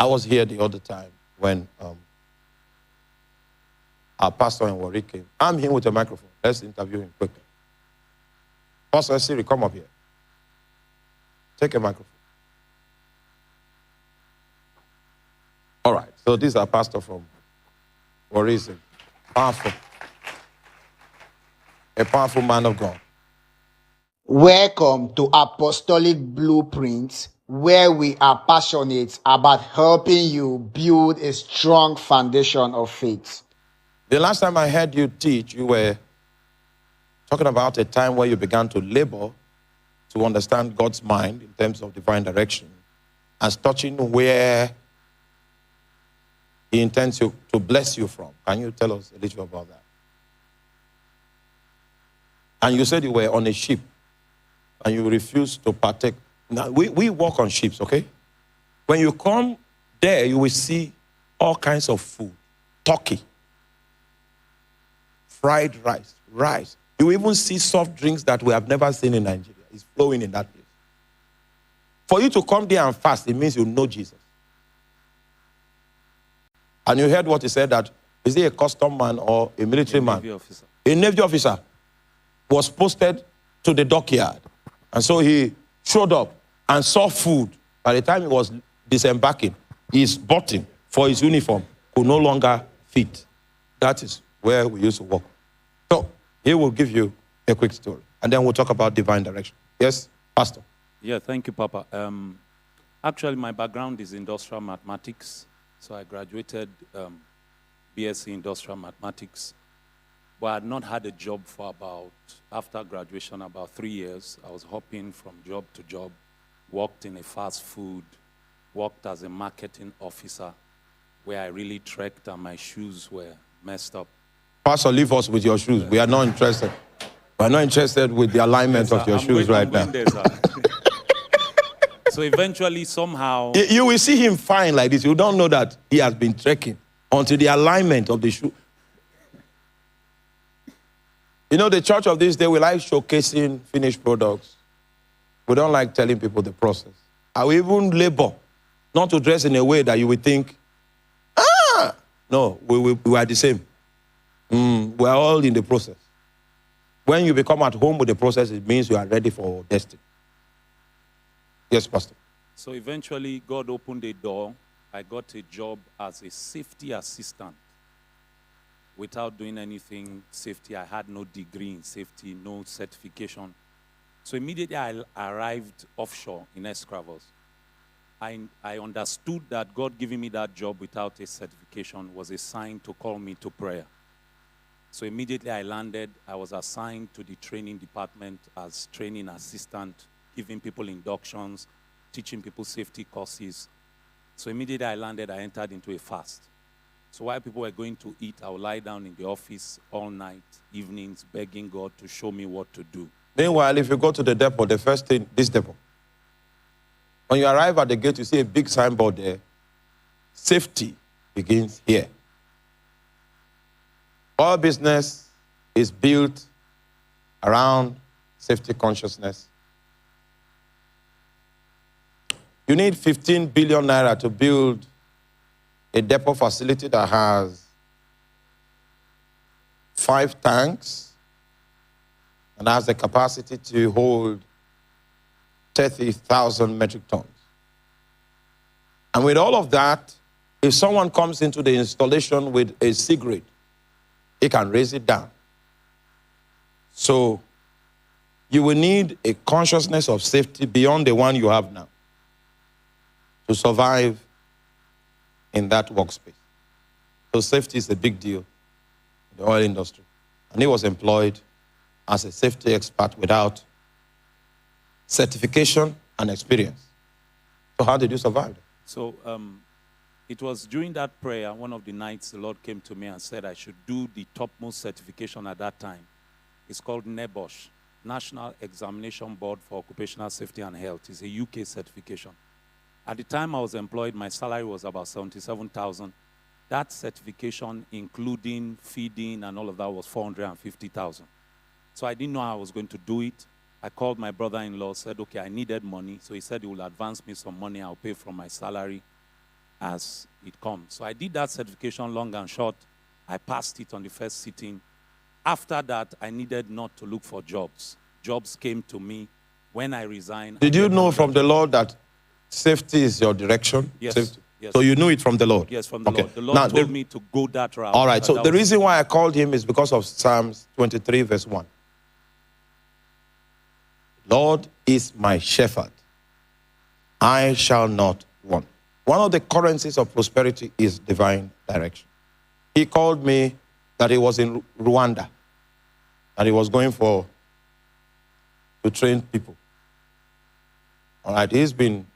I was here the other time when our pastor in Warri came. I'm here with a microphone. Let's interview him quickly. Pastor Esiri, come up here. Take a microphone. All right. So these are pastor from Warri. Powerful. A powerful man of God. Welcome to Apostolic Blueprints, where we are passionate about helping you build a strong foundation of faith. The last time I heard you teach, you were talking about a time where you began to labor to understand God's mind in terms of divine direction, as touching where He intends to bless you from. Can you tell us a little about that? And you said you were on a ship and you refused to partake. Now, we walk on ships, okay? When you come there, you will see all kinds of food. Turkey, fried rice. You will even see soft drinks that we have never seen in Nigeria. It's flowing in that place. For you to come there and fast, it means you know Jesus. And you heard what he said, that is he a custom man or a military man? Navy officer. A Navy officer was posted to the dockyard. And so he showed up and saw food. By the time he was disembarking, his button for his uniform could no longer fit. That is where we used to work. So he will give you a quick story. And then we'll talk about divine direction. Yes, Pastor? Yeah, thank you, Papa. Actually, my background is industrial mathematics. So I graduated BSc Industrial Mathematics. But I had not had a job for after graduation, about 3 years. I was hopping from job to job, worked in a fast food, worked as a marketing officer, where I really trekked and my shoes were messed up. Pastor, leave us with your shoes. We are not interested. We are not interested with the alignment of your shoes right now. So eventually, somehow... You will see him fine like this. You don't know that he has been trekking until the alignment of the shoe. You know, the church of this day, we like showcasing finished products. We don't like telling people the process. I will even labor not to dress in a way that you will think, no, we are the same. We are all in the process. When you become at home with the process, it means you are ready for destiny. Yes, Pastor. So eventually, God opened a door. I got a job as a safety assistant. Without doing anything safety, I had no degree in safety, no certification. So immediately I arrived offshore in Escravos. I understood that God giving me that job without a certification was a sign to call me to prayer. So immediately I landed. I was assigned to the training department as training assistant, giving people inductions, teaching people safety courses. So immediately I landed, I entered into a fast. So while people were going to eat, I would lie down in the office all night, evenings, begging God to show me what to do. Meanwhile, if you go to the depot, the first thing, this depot, when you arrive at the gate, you see a big signboard there. Safety begins here. All business is built around safety consciousness. You need 15 billion naira to build a depot facility that has 5 tanks and has the capacity to hold 30,000 metric tons. And with all of that, if someone comes into the installation with a cigarette, he can raise it down. So you will need a consciousness of safety beyond the one you have now to survive in that workspace. So safety is a big deal in the oil industry. And he was employed as a safety expert without certification and experience. So how did you survive? So it was during that prayer, one of the nights, the Lord came to me and said I should do the topmost certification at that time. It's called NEBOSH, National Examination Board for Occupational Safety and Health. It's a UK certification. At the time I was employed, my salary was about 77,000. That certification, including feeding and all of that, was 450,000. So I didn't know how I was going to do it. I called my brother-in-law, said, okay, I needed money. So he said he will advance me some money, I'll pay from my salary. as it comes. So I did that certification long and short. I passed it on the first sitting. After that, I needed not to look for jobs. Jobs came to me when I resigned. Did you know from the Lord that safety is your direction? Yes. Safety. Yes. So you knew it from the Lord? Yes, from the Okay. Lord. The Lord Now, told me to go that route. All right. So That the was- reason why I called him is because of Psalms 23, verse 1. Lord is my shepherd. I shall not want. One of the currencies of prosperity is divine direction. He called me that he was in Rwanda, that he was going to train people. All right, he's been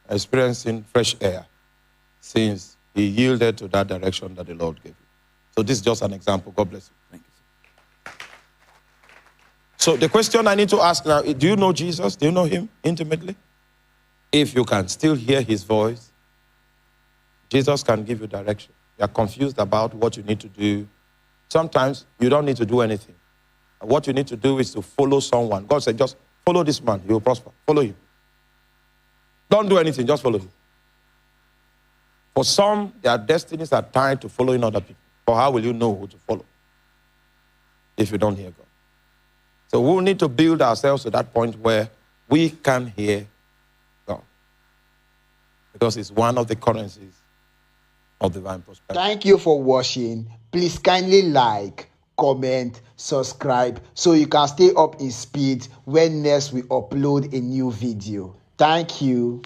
experiencing fresh air since he yielded to that direction that the Lord gave him. So this is just an example. God bless you. Thank you, sir. So the question I need to ask now, do you know Jesus? Do you know him intimately? If you can still hear his voice, Jesus can give you direction. You're confused about what you need to do. Sometimes you don't need to do anything. What you need to do is to follow someone. God said, just follow this man, he will prosper. Follow him. Don't do anything, just follow him. For some, their destinies are tied to following other people. But how will you know who to follow if you don't hear God? So we'll need to build ourselves to that point where we can hear God. Because it's one of the currencies of divine prosperity. Thank you for watching. Please kindly like, comment, subscribe so you can stay up in speed when next we upload a new video. Thank you.